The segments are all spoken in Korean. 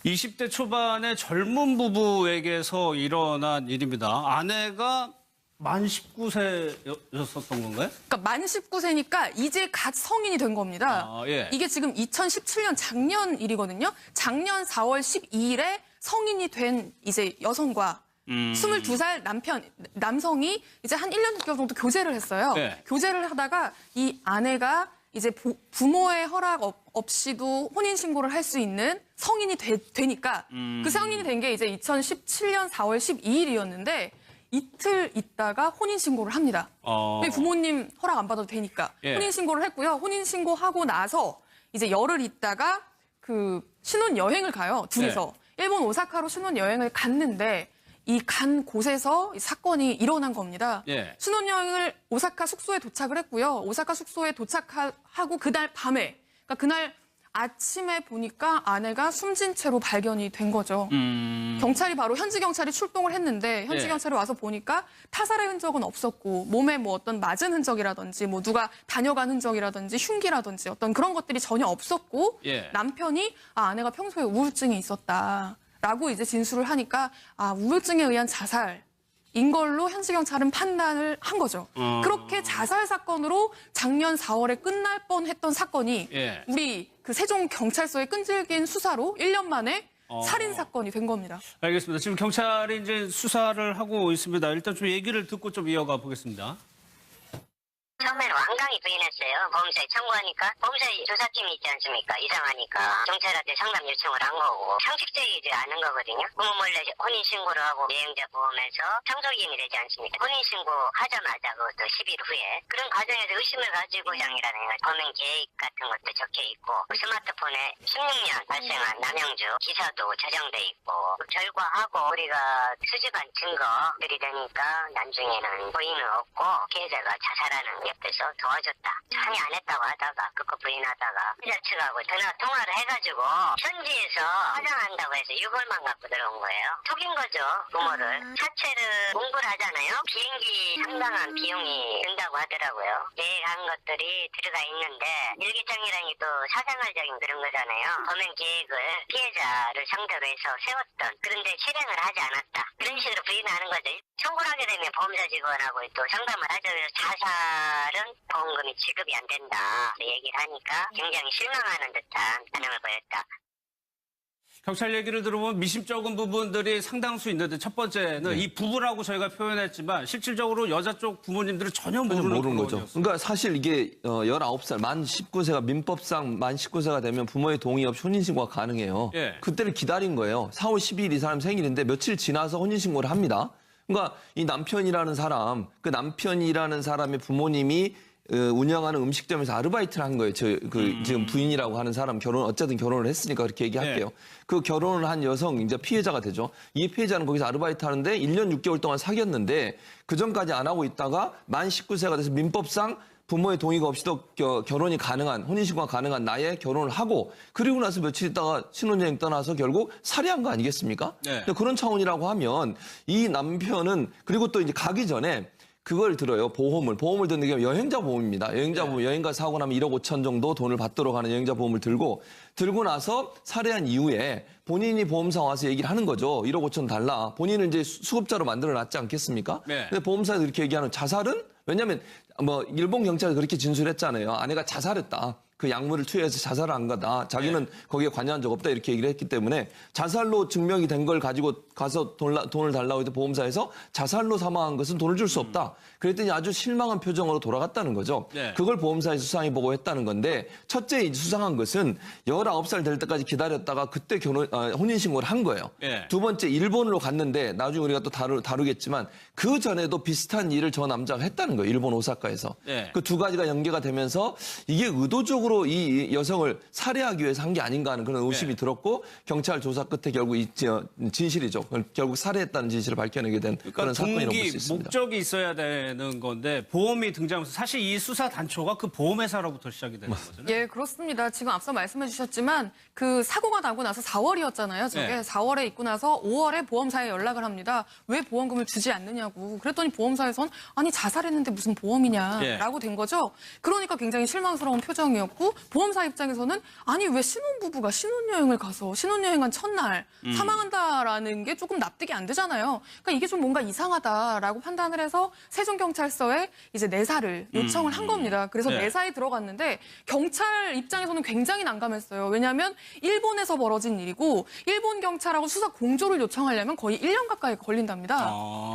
20대 초반의 젊은 부부에게서 일어난 일입니다. 아내가 만 19세였었던 건가요? 그러니까 만 19세니까 이제 갓 성인이 된 겁니다. 예. 이게 지금 2017년 작년 일이거든요. 작년 4월 12일에 성인이 된 이제 여성과 22살 남성이 이제 한 1년 6개월 정도 교제를 했어요. 네. 교제를 하다가 이 아내가 이제 부모의 허락 없이도 혼인신고를 할 수 있는 성인이 되니까 그 성인이 된 게 이제 2017년 4월 12일이었는데 이틀 있다가 혼인신고를 합니다. 부모님 허락 안 받아도 되니까. 예. 혼인신고를 했고요. 혼인신고하고 나서 이제 열흘 있다가 그 신혼여행을 가요. 둘이서. 일본 오사카로 신혼여행을 갔는데 이 간 곳에서 이 사건이 일어난 겁니다. 예. 신혼여행을 오사카 숙소에 도착을 했고요. 오사카 숙소에 도착하고 그날 밤에, 그러니까 그날 아침에 보니까 아내가 숨진 채로 발견이 된 거죠. 경찰이 바로 현지 경찰이 출동을 했는데 현지 예. 경찰이 와서 보니까 타살의 흔적은 없었고 몸에 뭐 어떤 맞은 흔적이라든지 뭐 누가 다녀간 흔적이라든지 흉기라든지 어떤 그런 것들이 전혀 없었고 예. 남편이 아내가 평소에 우울증이 있었다라고 이제 진술을 하니까 우울증에 의한 자살인 걸로 현지 경찰은 판단을 한 거죠. 그렇게 자살 사건으로 작년 4월에 끝날 뻔했던 사건이 예. 우리 그 세종 경찰서의 끈질긴 수사로 1년 만에 살인 사건이 된 겁니다. 알겠습니다. 지금 경찰이 이제 수사를 하고 있습니다. 일단 좀 얘기를 듣고 좀 이어가 보겠습니다. 처음에는 완강히 부인했어요. 보험사에 청구하니까 보험사에 조사팀이 있지 않습니까? 이상하니까 경찰한테 상담 요청을 한 거고 상식적이지 않은 거거든요. 부모 몰래 혼인신고를 하고 여행자 보험에서 상속인이 되지 않습니까? 혼인신고 하자마자 그것도 10일 후에 그런 과정에서 의심을 가지고 장이라는 범행 계획 같은 것도 적혀 있고 스마트폰에 16년 발생한 남영주 기사도 저장돼 있고 결과하고 우리가 수집한 증거들이 되니까 나중에는 부인은 없고 피해자가 자살하는 옆에서 도와줬다. 상의 안 했다고 하다가 그거 부인하다가 피해자 측하고 전화 통화를 해가지고 현지에서 화장한다고 해서 6월만 갖고 들어온 거예요. 속인 거죠, 부모를. 자체를 공부를 하잖아요. 비행기 상당한 비용이 든다고 하더라고요. 계획한 것들이 들어가 있는데 일기장이라는 게 또 사생활적인 그런 거잖아요. 범행 계획을 피해자를 상대로 해서 세웠던 그런데 실행을 하지 않았다. 그런 식으로 부인하는 거죠. 청구를 하게 되면 보험사 직원하고 또 상담을 하죠. 그래서 자살은 보험금이 지급이 안 된다 얘기를 하니까 굉장히 실망하는 듯한 반응을 보였다. 경찰 얘기를 들어보면 미심쩍은 부분들이 상당수 있는데 첫 번째는 이 부부라고 저희가 표현했지만 실질적으로 여자 쪽 부모님들은 전혀 모르는 거죠. 그러니까 사실 이게 19살, 만 19세가 민법상 만 19세가 되면 부모의 동의 없이 혼인신고가 가능해요. 예. 그때를 기다린 거예요. 4월 12일 이 사람 생일인데 며칠 지나서 혼인신고를 합니다. 그러니까 이 남편이라는 사람, 그 남편이라는 사람의 부모님이 운영하는 음식점에서 아르바이트를 한 거예요. 지금 부인이라고 하는 사람 어쨌든 결혼을 했으니까 그렇게 얘기할게요. 네. 그 결혼을 한 여성, 이제 피해자가 되죠. 이 피해자는 거기서 아르바이트 하는데 1년 6개월 동안 사귀었는데 그 전까지 안 하고 있다가 만 19세가 돼서 민법상 부모의 동의가 없이도 결혼이 가능한, 혼인신고가 가능한 나이에 결혼을 하고 그리고 나서 며칠 있다가 신혼여행 떠나서 결국 살해한 거 아니겠습니까? 네. 그런 차원이라고 하면 이 남편은 그리고 또 이제 가기 전에 그걸 들어요. 보험을 듣는 게 여행자 보험입니다. 여행자 보험, 여행가 사고 나면 1억 5천 정도 돈을 받도록 하는 여행자 보험을 들고 나서 살해한 이후에 본인이 보험사 와서 얘기를 하는 거죠. 1억 5천 달라. 본인을 이제 수급자로 만들어 놨지 않겠습니까? 네. 근데 보험사에서 이렇게 얘기하는 자살은? 왜냐면 일본 경찰이 그렇게 진술했잖아요. 아내가 자살했다. 그 약물을 투여해서 자살을 한 거다. 자기는 거기에 관여한 적 없다. 이렇게 얘기를 했기 때문에 자살로 증명이 된 걸 가지고 가서 돈을 달라고 해도 보험사에서 자살로 사망한 것은 돈을 줄 수 없다. 그랬더니 아주 실망한 표정으로 돌아갔다는 거죠. 네. 그걸 보험사에서 수상해 보고 했다는 건데 첫째 수상한 것은 19살 될 때까지 기다렸다가 그때 혼인신고를 한 거예요. 네. 두 번째 일본으로 갔는데 나중에 우리가 또 다루겠지만 그 전에도 비슷한 일을 저 남자가 했다는 거예요. 일본 오사카에서. 네. 그 두 가지가 연계가 되면서 이게 의도적으로 이 여성을 살해하기 위해서 한 게 아닌가 하는 그런 의심이 들었고 경찰 조사 끝에 결국 진실이죠. 결국 살해했다는 진실을 밝혀내게 된 그런 사건이라고 볼 수 있습니다. 목적이 있어야 되는 건데 보험이 등장하면서 사실 이 수사 단초가 그 보험회사로부터 시작이 되는 거잖아요. 예, 그렇습니다. 지금 앞서 말씀해 주셨지만 그 사고가 나고 나서 4월이었잖아요. 저게 네. 4월에 있고 나서 5월에 보험사에 연락을 합니다. 왜 보험금을 주지 않느냐고. 그랬더니 보험사에선 아니 자살했는데 무슨 보험이냐라고 된 거죠. 그러니까 굉장히 실망스러운 표정이었고 있었고 보험사 입장에서는 아니 왜 신혼부부가 신혼여행을 가서 신혼여행한 첫날 사망한다라는 게 조금 납득이 안 되잖아요. 그러니까 이게 좀 뭔가 이상하다라고 판단을 해서 세종경찰서에 이제 내사를 요청을 한 겁니다. 그래서 네. 내사에 들어갔는데 경찰 입장에서는 굉장히 난감했어요. 왜냐하면 일본에서 벌어진 일이고 일본 경찰하고 수사 공조를 요청하려면 거의 1년 가까이 걸린답니다.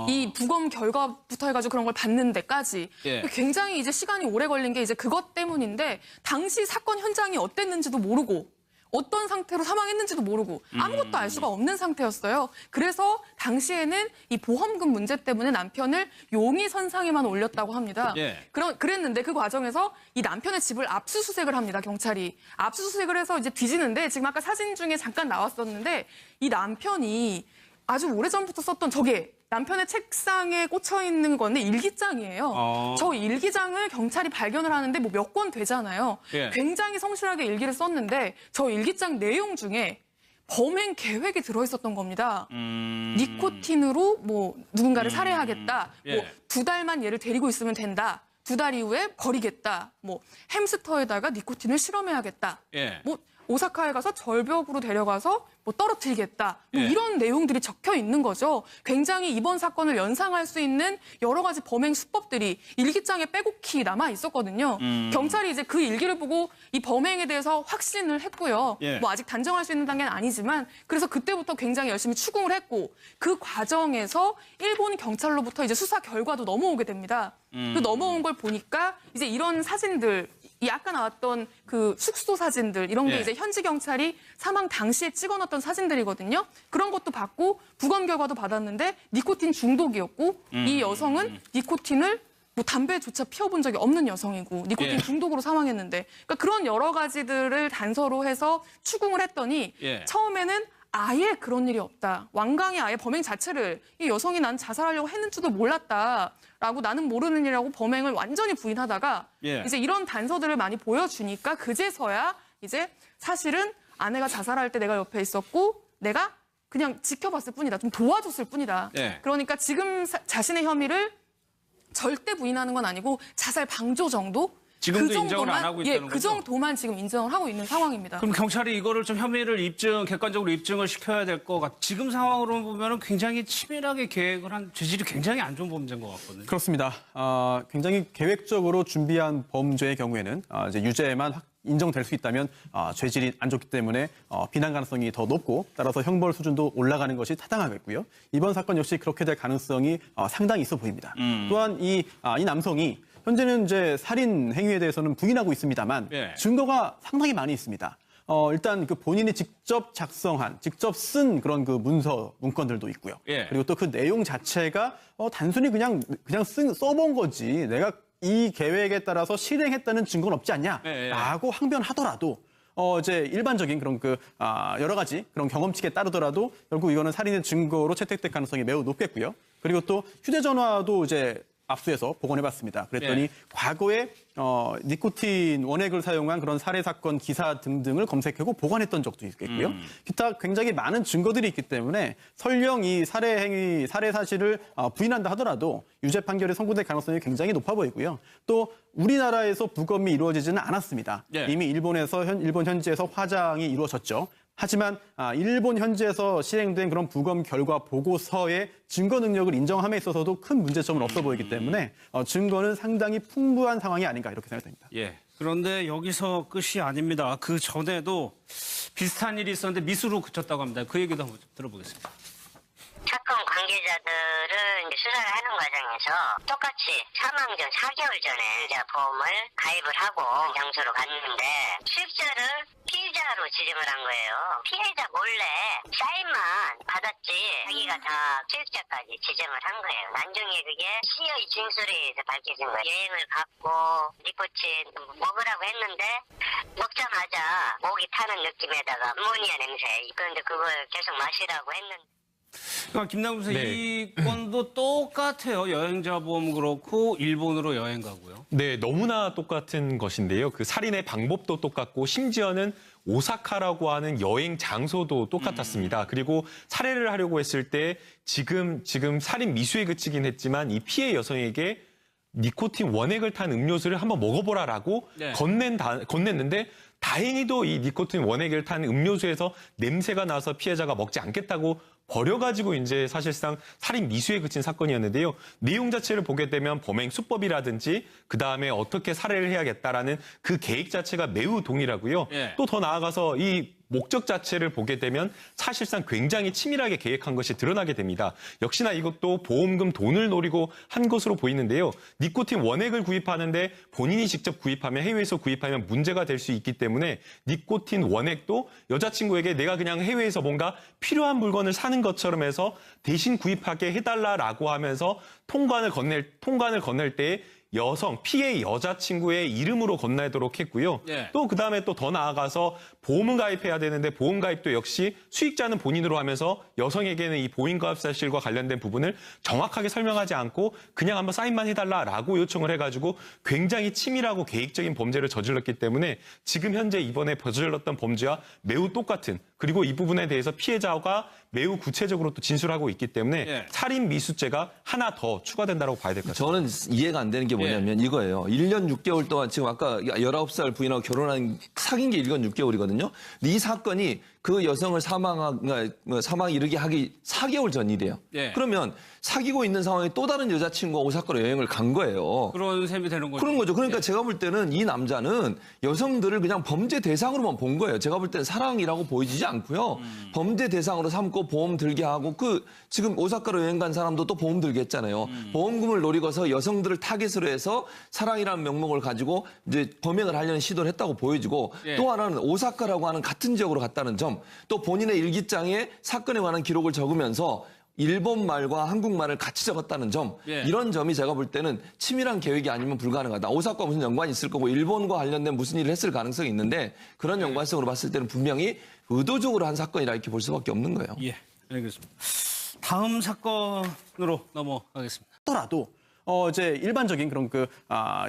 이 부검 결과부터 해가지고 그런 걸 받는 데까지 예. 굉장히 이제 시간이 오래 걸린 게 이제 그것 때문인데 당시 사건 현장이 어땠는지도 모르고 어떤 상태로 사망했는지도 모르고 아무것도 알 수가 없는 상태였어요. 그래서 당시에는 이 보험금 문제 때문에 남편을 용의선상에만 올렸다고 합니다. 예. 그랬는데 그 과정에서 이 남편의 집을 압수수색을 합니다. 경찰이. 압수수색을 해서 이제 뒤지는데 지금 아까 사진 중에 잠깐 나왔었는데 이 남편이 아주 오래전부터 썼던 저게 남편의 책상에 꽂혀 있는 건데 일기장이에요. 저 일기장을 경찰이 발견을 하는데 뭐 몇 권 되잖아요. 예. 굉장히 성실하게 일기를 썼는데 저 일기장 내용 중에 범행 계획이 들어있었던 겁니다. 니코틴으로 뭐 누군가를 살해하겠다. 예. 뭐 2달만 얘를 데리고 있으면 된다. 2달 이후에 버리겠다. 뭐 햄스터에다가 니코틴을 실험해야겠다. 예. 뭐 오사카에 가서 절벽으로 데려가서 뭐 떨어뜨리겠다. 뭐 예. 이런 내용들이 적혀 있는 거죠. 굉장히 이번 사건을 연상할 수 있는 여러 가지 범행 수법들이 일기장에 빼곡히 남아 있었거든요. 경찰이 이제 그 일기를 보고 이 범행에 대해서 확신을 했고요. 예. 뭐 아직 단정할 수 있는 단계는 아니지만 그래서 그때부터 굉장히 열심히 추궁을 했고 그 과정에서 일본 경찰로부터 이제 수사 결과도 넘어오게 됩니다. 그 넘어온 걸 보니까 이제 이런 사진들 이 아까 나왔던 그 숙소 사진들 이런 게 예. 이제 현지 경찰이 사망 당시에 찍어놨던 사진들이거든요. 그런 것도 받고 부검 결과도 받았는데 니코틴 중독이었고 이 여성은 니코틴을 뭐 담배조차 피워본 적이 없는 여성이고 니코틴 예. 중독으로 사망했는데 그러니까 그런 여러 가지들을 단서로 해서 추궁을 했더니 예. 처음에는 아예 그런 일이 없다. 완강히 아예 범행 자체를 이 여성이 난 자살하려고 했는지도 몰랐다라고 나는 모르는 일이라고 범행을 완전히 부인하다가 예. 이제 이런 단서들을 많이 보여주니까 그제서야 이제 사실은 아내가 자살할 때 내가 옆에 있었고 내가 그냥 지켜봤을 뿐이다. 좀 도와줬을 뿐이다. 예. 그러니까 지금 자신의 혐의를 절대 부인하는 건 아니고 자살 방조 정도? 지금도 인정을 안 하고 있다는 그 거죠? 정도만 지금 인정을 하고 있는 상황입니다. 그럼 경찰이 이거를 좀 혐의를 객관적으로 입증을 시켜야 될 것 같. 지금 상황으로 보면은 굉장히 치밀하게 계획을 한 죄질이 굉장히 안 좋은 범죄인 것 같거든요. 그렇습니다. 굉장히 계획적으로 준비한 범죄의 경우에는 이제 유죄만 인정될 수 있다면 죄질이 안 좋기 때문에 비난 가능성이 더 높고 따라서 형벌 수준도 올라가는 것이 타당하겠고요. 이번 사건 역시 그렇게 될 가능성이 상당히 있어 보입니다. 또한 이 남성이 현재는 이제 살인 행위에 대해서는 부인하고 있습니다만 예. 증거가 상당히 많이 있습니다. 일단 그 본인이 직접 작성한, 직접 쓴 그런 그 문건들도 있고요. 예. 그리고 또 그 내용 자체가 단순히 그냥 써본 거지 내가 이 계획에 따라서 실행했다는 증거는 없지 않냐라고 항변하더라도 이제 일반적인 그런 여러 가지 그런 경험치에 따르더라도 결국 이거는 살인의 증거로 채택될 가능성이 매우 높겠고요. 그리고 또 휴대전화도 이제 압수해서 복원해봤습니다. 그랬더니 예. 과거에 니코틴 원액을 사용한 그런 살해 사건 기사 등등을 검색하고 보관했던 적도 있겠고요. 기타 굉장히 많은 증거들이 있기 때문에 설령 이 살해 사실을 부인한다 하더라도 유죄 판결이 선고될 가능성이 굉장히 높아 보이고요. 또 우리나라에서 부검이 이루어지지는 않았습니다. 예. 이미 일본 현지에서 화장이 이루어졌죠. 하지만 일본 현지에서 실행된 그런 부검 결과 보고서의 증거 능력을 인정함에 있어서도 큰 문제점은 없어 보이기 때문에 증거는 상당히 풍부한 상황이 아닌가 이렇게 생각됩니다. 예. 그런데 여기서 끝이 아닙니다. 그 전에도 비슷한 일이 있었는데 미수로 그쳤다고 합니다. 그 얘기도 한번 들어보겠습니다. 사건 관계자들은 이제 수사를 하는 과정에서 똑같이 사망 전 4개월 전에 이자 보험을 가입을 하고 장소로 갔는데 수입자를 피해자로 지정을 한 거예요. 피해자 몰래 사인만 받았지 자기가 다 수입자까지 지정을 한 거예요. 나중에 그게 시의 진술에 의해서 밝혀진 거예요. 여행을 갔고 니코틴 먹으라고 했는데 먹자마자 목이 타는 느낌에다가 암모니아 냄새. 그런데 그걸 계속 마시라고 했는데 그러니까 김남국 선생 네. 이 건도 똑같아요. 여행자 보험 그렇고 일본으로 여행 가고요. 네, 너무나 똑같은 것인데요. 그 살인의 방법도 똑같고 심지어는 오사카라고 하는 여행 장소도 똑같았습니다. 그리고 살해를 하려고 했을 때 지금 살인 미수에 그치긴 했지만 이 피해 여성에게 니코틴 원액을 탄 음료수를 한번 먹어보라라고 네. 건넸는데 다행히도 이 니코틴 원액을 탄 음료수에서 냄새가 나서 피해자가 먹지 않겠다고 버려가지고 이제 사실상 살인 미수에 그친 사건이었는데요. 내용 자체를 보게 되면 범행 수법이라든지 그 다음에 어떻게 살해를 해야겠다라는 그 계획 자체가 매우 동일하고요. 예. 또 더 나아가서 이 목적 자체를 보게 되면 사실상 굉장히 치밀하게 계획한 것이 드러나게 됩니다. 역시나 이것도 보험금 돈을 노리고 한 것으로 보이는데요. 니코틴 원액을 구입하는데 본인이 직접 구입하면 해외에서 구입하면 문제가 될 수 있기 때문에 니코틴 원액도 여자친구에게 내가 그냥 해외에서 뭔가 필요한 물건을 사는 것처럼 해서 대신 구입하게 해달라라고 하면서 통관을 건넬 때 피해 여자친구의 이름으로 건네도록 했고요. 예. 또 그다음에 또 더 나아가서 보험을 가입해야 되는데 보험 가입도 역시 수익자는 본인으로 하면서 여성에게는 이 보험가입 사실과 관련된 부분을 정확하게 설명하지 않고 그냥 한번 사인만 해달라라고 요청을 해가지고 굉장히 치밀하고 계획적인 범죄를 저질렀기 때문에 지금 현재 이번에 저질렀던 범죄와 매우 똑같은 그리고 이 부분에 대해서 피해자가 매우 구체적으로 또 진술하고 있기 때문에 예. 살인 미수죄가 하나 더 추가된다고 봐야 될 것 같습니다. 저는 이해가 안 되는 게 뭐냐면 이거예요. 1년 6개월 동안 지금 아까 19살 부인하고 결혼한 사귄 게 1년 6개월이거든요. 이 사건이 그 여성을 사망 이르게 하기 4개월 전 일이에요. 예. 그러면 사귀고 있는 상황에 또 다른 여자친구가 오사카로 여행을 간 거예요. 그런 셈이 되는 거죠. 그런 거죠. 그러니까 예. 제가 볼 때는 이 남자는 여성들을 그냥 범죄 대상으로만 본 거예요. 제가 볼 때는 사랑이라고 보이지 않고요. 범죄 대상으로 삼고 보험 들게 하고 지금 오사카로 여행 간 사람도 또 보험 들게 했잖아요. 보험금을 노리고서 여성들을 타깃으로 해서 사랑이라는 명목을 가지고 이제 범행을 하려는 시도를 했다고 보여지고 예. 또 하나는 오사카라고 하는 같은 지역으로 갔다는 점, 또 본인의 일기장에 사건에 관한 기록을 적으면서 일본 말과 한국말을 같이 적었다는 점, 예. 이런 점이 제가 볼 때는 치밀한 계획이 아니면 불가능하다. 오사카와 무슨 연관이 있을 거고 일본과 관련된 무슨 일을 했을 가능성이 있는데 그런 연관성으로 봤을 때는 분명히 의도적으로 한 사건이라 이렇게 볼 수밖에 없는 거예요. 예, 알겠습니다. 다음 사건으로 넘어가겠습니다. 하더라도 이제 일반적인 그런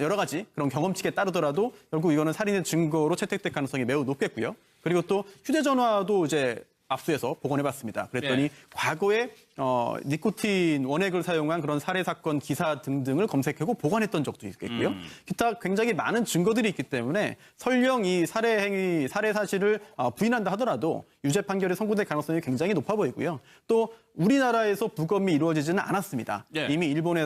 여러 가지 그런 경험치에 따르더라도 결국 이거는 살인의 증거로 채택될 가능성이 매우 높겠고요. 그리고 또 휴대전화도 이제 압수해서 복원해봤습니다. 그랬더니 네. 과거에 니코틴 원액을 사용한 그런 살해 사건 기사 등등을 검색하고 보관했던 적도 있겠고요. 기타 굉장히 많은 증거들이 있기 때문에 설령 이 살해 사실을 부인한다 하더라도 유죄 판결이 선고될 가능성이 굉장히 높아 보이고요. 또 우리나라에서 부검이 이루어지지는 않았습니다. 네. 이미 일본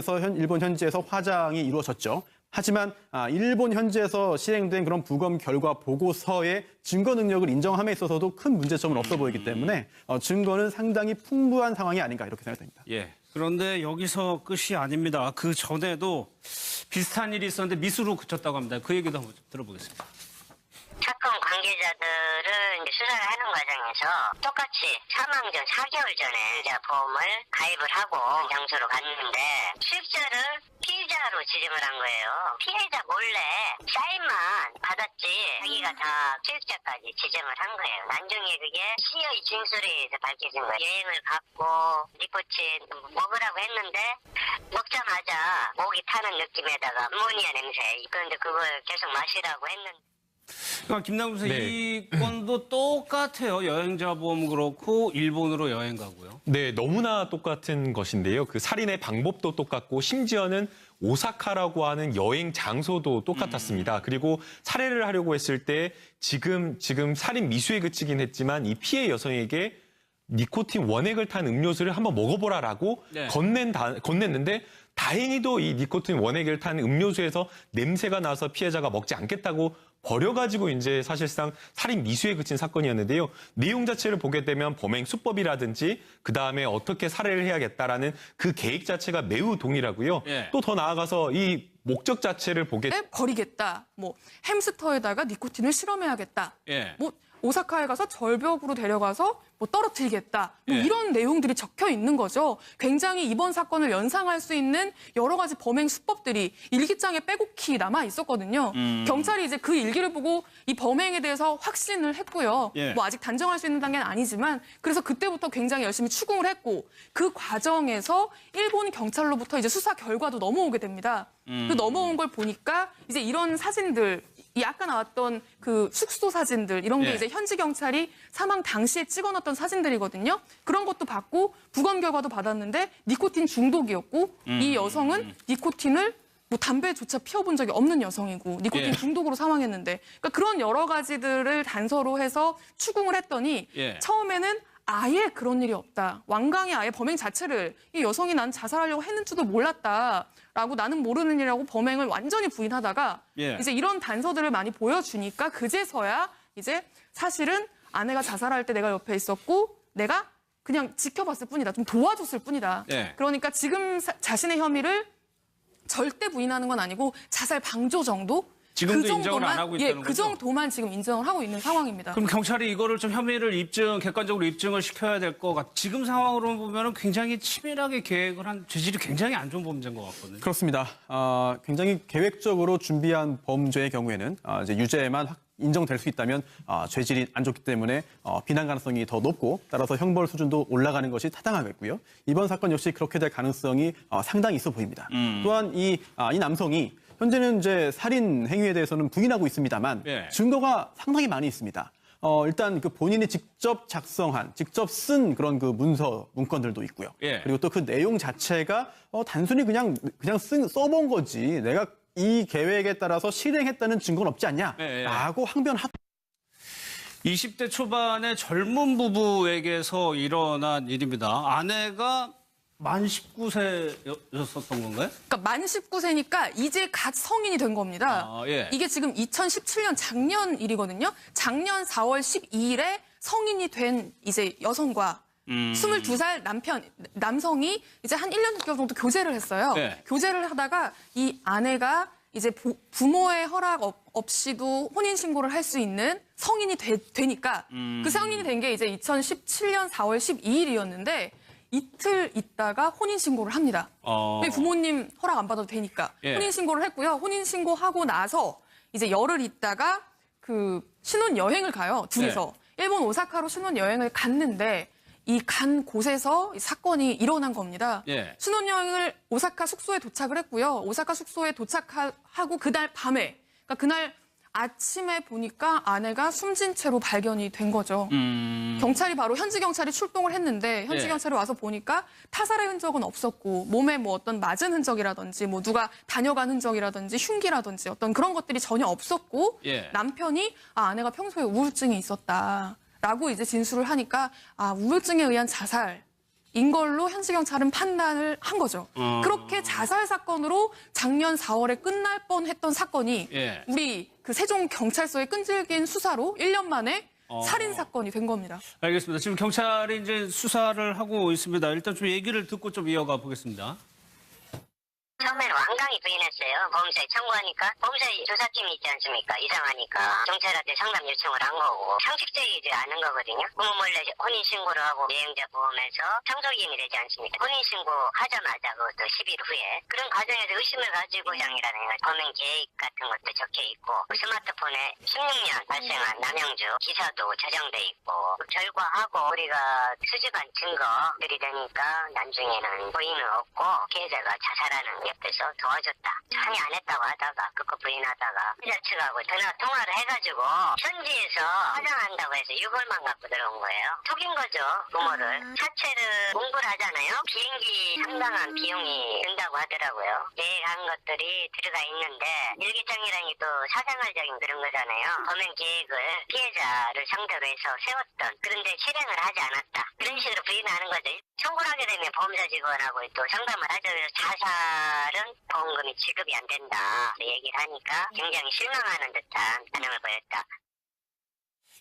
현지에서 화장이 이루어졌죠. 하지만 일본 현지에서 실행된 그런 부검 결과 보고서의 증거 능력을 인정함에 있어서도 큰 문제점은 없어 보이기 때문에 증거는 상당히 풍부한 상황이 아닌가 이렇게 생각됩니다. 예. 그런데 여기서 끝이 아닙니다. 그 전에도 비슷한 일이 있었는데 미수로 그쳤다고 합니다. 그 얘기도 한번 들어보겠습니다. 사건 관계자들은 이제 수사를 하는 과정에서 똑같이 사망 전 4개월 전에 이제 보험을 가입을 하고 장소로 갔는데 수익자를 피해자로 지정을 한 거예요. 피해자 몰래 사인만 받았지 자기가 다 수익자까지 지정을 한 거예요. 나중에 그게 시의 진술에 의해서 밝혀진 거예요. 여행을 갔고 니코틴 먹으라고 했는데 먹자마자 목이 타는 느낌에다가 암모니아 냄새. 그런데 그걸 계속 마시라고 했는데 그러니까 김남국 선생 네. 이 건도 똑같아요. 여행자 보험 그렇고 일본으로 여행 가고요. 네, 너무나 똑같은 것인데요. 그 살인의 방법도 똑같고 심지어는 오사카라고 하는 여행 장소도 똑같았습니다. 그리고 살해를 하려고 했을 때 지금 살인 미수에 그치긴 했지만 이 피해 여성에게 니코틴 원액을 탄 음료수를 한번 먹어보라라고 네. 건넸는데 다행히도 이 니코틴 원액을 탄 음료수에서 냄새가 나서 피해자가 먹지 않겠다고 버려가지고 이제 사실상 살인 미수에 그친 사건이었는데요. 내용 자체를 보게 되면 범행 수법이라든지 그 다음에 어떻게 살해를 해야겠다라는 그 계획 자체가 매우 동일하고요. 예. 또 더 나아가서 이 목적 자체를 보게 버리겠다. 뭐 햄스터에다가 니코틴을 실험해야겠다. 예. 뭐 오사카에 가서 절벽으로 데려가서 뭐 떨어뜨리겠다. 뭐 예. 이런 내용들이 적혀 있는 거죠. 굉장히 이번 사건을 연상할 수 있는 여러 가지 범행 수법들이 일기장에 빼곡히 남아 있었거든요. 경찰이 이제 그 일기를 보고 이 범행에 대해서 확신을 했고요. 예. 뭐 아직 단정할 수 있는 단계는 아니지만 그래서 그때부터 굉장히 열심히 추궁을 했고 그 과정에서 일본 경찰로부터 이제 수사 결과도 넘어오게 됩니다. 그 넘어온 걸 보니까 이제 이런 사진들 이 아까 나왔던 그 숙소 사진들 이런 게 예. 이제 현지 경찰이 사망 당시에 찍어놨던 사진들이거든요. 그런 것도 받고 부검 결과도 받았는데 니코틴 중독이었고 이 여성은 니코틴을 뭐 담배조차 피워본 적이 없는 여성이고 니코틴 예. 중독으로 사망했는데 그러니까 그런 여러 가지들을 단서로 해서 추궁을 했더니 예. 처음에는 아예 그런 일이 없다. 완강히 아예 범행 자체를 이 여성이 난 자살하려고 했는지도 몰랐다라고 나는 모르는 일이라고 범행을 완전히 부인하다가 예. 이제 이런 단서들을 많이 보여주니까 그제서야 이제 사실은 아내가 자살할 때 내가 옆에 있었고 내가 그냥 지켜봤을 뿐이다. 좀 도와줬을 뿐이다. 예. 그러니까 지금 자신의 혐의를 절대 부인하는 건 아니고 자살 방조 정도? 지금도 인정을 안 하고 있다는 그 거죠? 정도만 지금 인정을 하고 있는 상황입니다. 그럼 경찰이 이거를 좀 혐의를 객관적으로 입증을 시켜야 될 것 같. 지금 상황으로 보면은 굉장히 치밀하게 계획을 한 죄질이 굉장히 안 좋은 범죄인 것 같거든요. 그렇습니다. 굉장히 계획적으로 준비한 범죄의 경우에는 이제 유죄만 인정될 수 있다면 죄질이 안 좋기 때문에 비난 가능성이 더 높고 따라서 형벌 수준도 올라가는 것이 타당하겠고요. 이번 사건 역시 그렇게 될 가능성이 상당히 있어 보입니다. 또한 이 남성이 현재는 이제 살인 행위에 대해서는 부인하고 있습니다만 예. 증거가 상당히 많이 있습니다. 일단 그 본인이 직접 작성한, 직접 쓴 그런 그 문건들도 있고요. 예. 그리고 또 그 내용 자체가 단순히 그냥 써본 거지. 내가 이 계획에 따라서 실행했다는 증거는 없지 않냐라고 항변하고. 20대 초반의 젊은 부부에게서 일어난 일입니다. 아내가 만 19세였었던 건가요? 그러니까 만 19세니까 이제 갓 성인이 된 겁니다. 예. 이게 지금 2017년 작년 일이거든요. 작년 4월 12일에 성인이 된 이제 여성과 22살 남성이 이제 한 1년 6개월 정도 교제를 했어요. 네. 교제를 하다가 이 아내가 이제 부모의 허락 없이도 혼인신고를 할 수 있는 성인이 되니까 그 성인이 된 게 이제 2017년 4월 12일이었는데 이틀 있다가 혼인신고를 합니다. 부모님 허락 안 받아도 되니까. 예. 혼인신고를 했고요. 혼인신고하고 나서 이제 열흘 있다가 그 신혼여행을 가요. 둘이서. 일본 오사카로 신혼여행을 갔는데 이 간 곳에서 이 사건이 일어난 겁니다. 예. 신혼여행을 오사카 숙소에 도착을 했고요. 오사카 숙소에 도착하고 그날 밤에, 그러니까 그날 아침에 보니까 아내가 숨진 채로 발견이 된 거죠. 경찰이 바로 현지 경찰이 출동을 했는데 현지 예. 경찰이 와서 보니까 타살의 흔적은 없었고 몸에 뭐 어떤 맞은 흔적이라든지 뭐 누가 다녀간 흔적이라든지 흉기라든지 어떤 그런 것들이 전혀 없었고 예. 남편이 아내가 평소에 우울증이 있었다라고 이제 진술을 하니까 우울증에 의한 자살인 걸로 현지 경찰은 판단을 한 거죠. 그렇게 자살 사건으로 작년 4월에 끝날 뻔했던 사건이 예. 우리 그 세종 경찰서의 끈질긴 수사로 1년 만에 살인 사건이 된 겁니다. 알겠습니다. 지금 경찰이 이제 수사를 하고 있습니다. 일단 좀 얘기를 듣고 좀 이어가 보겠습니다. 처음에는 완강히 부인했어요. 보험사에 청구하니까 보험사에 조사팀이 있지 않습니까? 이상하니까 경찰한테 상담 요청을 한 거고 상식적이지 않은 거거든요. 부모 몰래 혼인신고를 하고 여행자 보험에서 상속이행이 되지 않습니까? 혼인신고 하자마자 그것도 10일 후에 그런 과정에서 의심을 가지고 장이라는 범행 계획 같은 것도 적혀 있고 스마트폰에 16년 발생한 남영주 기사도 저장돼 있고 결과하고 우리가 수집한 증거들이 되니까 나중에는 부인은 없고 피해자가 자살하는 옆에서 도와줬다. 전혀 안 했다고 하다가 그거 부인하다가 피자 측하고 전화 통화를 해가지고 현지에서 화장한다고 해서 6월만 갖고 들어온 거예요. 속인 거죠, 부모를. 자체를 공부를 하잖아요. 비행기 상당한 비용이 든다고 하더라고요. 계획한 것들이 들어가 있는데 일기장이라는 게 또 사생활적인 그런 거잖아요. 범행 계획을 피해자를 상대로 해서 세웠던 그런데 실행을 하지 않았다. 그런 식으로 부인하는 거죠. 청구를 하게 되면 보험사 직원하고 또 상담을 하죠. 그래서 자살은 보험금이 지급이 안 된다 얘기를 하니까 굉장히 실망하는 듯한 반응을 보였다.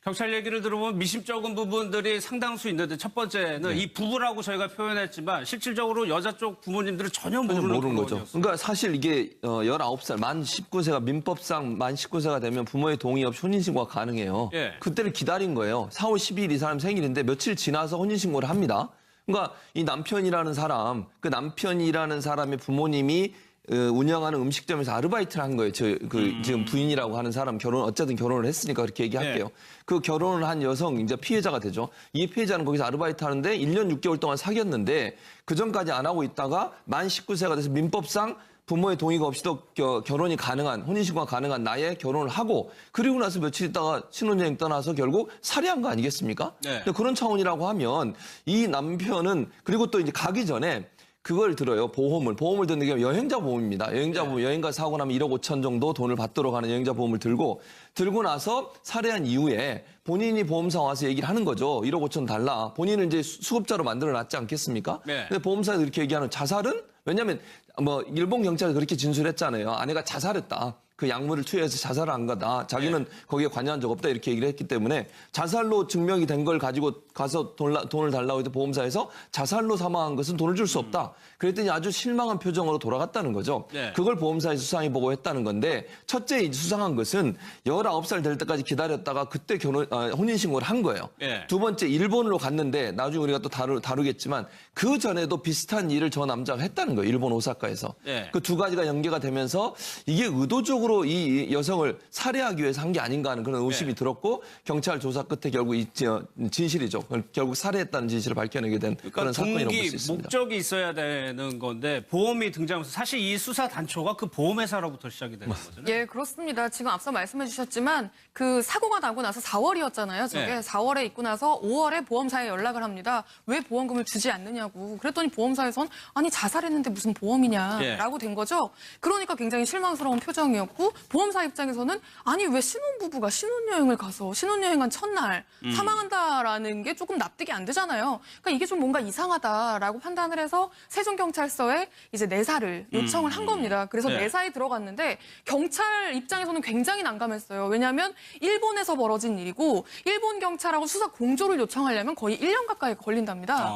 경찰 얘기를 들어보면 미심쩍은 부분들이 상당수 있는데 첫 번째는 이 부부라고 저희가 표현했지만 실질적으로 여자 쪽 부모님들은 전혀 모르는 거죠. 거죠. 그러니까 사실 이게 19살, 만 19세가 민법상 만 19세가 되면 부모의 동의 없이 혼인신고가 가능해요. 예. 그때를 기다린 거예요. 4월 12일 이 사람 생일인데 며칠 지나서 혼인신고를 합니다. 그러니까 이 남편이라는 사람, 그 남편이라는 사람의 부모님이 운영하는 음식점에서 아르바이트를 한 거예요. 지금 부인이라고 하는 사람 어쨌든 결혼을 했으니까 그렇게 얘기할게요. 네. 그 결혼을 한 여성, 이제 피해자가 되죠. 이 피해자는 거기서 아르바이트 하는데 1년 6개월 동안 사귀었는데 그 전까지 안 하고 있다가 만 19세가 돼서 민법상 부모의 동의가 없이도 결혼이 가능한, 혼인신고가 가능한 나이에 결혼을 하고 그리고 나서 며칠 있다가 신혼여행 떠나서 결국 살해한 거 아니겠습니까? 네. 근데 그런 차원이라고 하면 이 남편은 그리고 또 이제 가기 전에 그걸 들어요. 보험을 듣는 게 여행자 보험입니다. 여행자 보험, 여행가 사고 나면 1억 5천 정도 돈을 받도록 하는 여행자 보험을 들고 나서 살해한 이후에 본인이 보험사 와서 얘기를 하는 거죠. 1억 5천 달라. 본인은 이제 수급자로 만들어 놨지 않겠습니까? 네. 근데 보험사에서 이렇게 얘기하는 자살은? 왜냐하면 뭐 일본 경찰이 그렇게 진술했잖아요. 아내가 자살했다. 그 약물을 투여해서 자살을 한 거다. 자기는 거기에 관여한 적 없다. 이렇게 얘기를 했기 때문에 자살로 증명이 된 걸 가지고 가서 돈을 달라고 해도 보험사에서 자살로 사망한 것은 돈을 줄 수 없다. 그랬더니 아주 실망한 표정으로 돌아갔다는 거죠. 네. 그걸 보험사에서 수상해 보고 했다는 건데 첫째 수상한 것은 19살 될 때까지 기다렸다가 그때 혼인신고를 한 거예요. 네. 두 번째 일본으로 갔는데 나중에 우리가 또 다루겠지만 그 전에도 비슷한 일을 저 남자가 했다는 거예요. 일본 오사카에서. 네. 그 두 가지가 연계가 되면서 이게 의도적으로 이 여성을 살해하기 위해서 한 게 아닌가 하는 그런 의심이 들었고 경찰 조사 끝에 결국 진실이죠. 결국 살해했다는 진실을 밝혀내게 된 그런 사건이라고 볼 수 있습니다. 목적이 있어야 되는 건데 보험이 등장하면서 사실 이 수사 단초가 그 보험회사로부터 시작이 되는 거잖아요. 예, 그렇습니다. 지금 앞서 말씀해 주셨지만 그 사고가 나고 나서 4월이었잖아요. 저게 네. 4월에 있고 나서 5월에 보험사에 연락을 합니다. 왜 보험금을 주지 않느냐고. 그랬더니 보험사에선 아니 자살했는데 무슨 보험이냐라고 된 거죠. 그러니까 굉장히 실망스러운 표정이었고 보험사 입장에서는 아니 왜 신혼부부가 신혼여행을 가서 신혼여행한 첫날 사망한다라는 게 조금 납득이 안 되잖아요. 그러니까 이게 좀 뭔가 이상하다라고 판단을 해서 세종경찰서에 이제 내사를 요청을 한 겁니다. 그래서 네. 내사에 들어갔는데 경찰 입장에서는 굉장히 난감했어요. 왜냐하면 일본에서 벌어진 일이고 일본 경찰하고 수사 공조를 요청하려면 거의 1년 가까이 걸린답니다.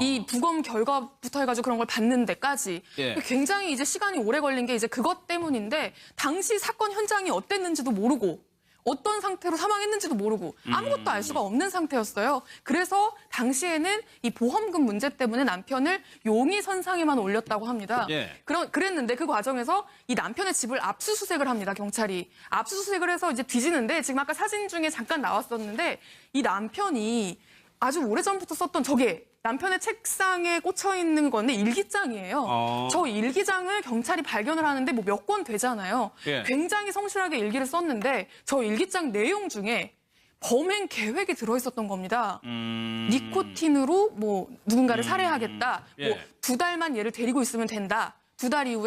이 부검 결과부터 해가지고 그런 걸 받는 데까지 예. 굉장히 이제 시간이 오래 걸린 게 이제 그것 때문인데 당시 사건 현장이 어땠는지도 모르고 어떤 상태로 사망했는지도 모르고 아무것도 알 수가 없는 상태였어요. 그래서 당시에는 이 보험금 문제 때문에 남편을 용의선상에만 올렸다고 합니다. 예. 그랬는데 그 과정에서 이 남편의 집을 압수수색을 합니다. 경찰이. 압수수색을 해서 이제 뒤지는데 지금 아까 사진 중에 잠깐 나왔었는데 이 남편이 아주 오래전부터 썼던 저게 남편의 책상에 꽂혀 있는 건데 일기장이에요. 저 일기장을 경찰이 발견을 하는데 뭐 몇 권 되잖아요. 예. 굉장히 성실하게 일기를 썼는데 저 일기장 내용 중에 범행 계획이 들어있었던 겁니다. 니코틴으로 뭐 누군가를 살해하겠다. 예. 뭐 2달만 얘를 데리고 있으면 된다. 2달 이후에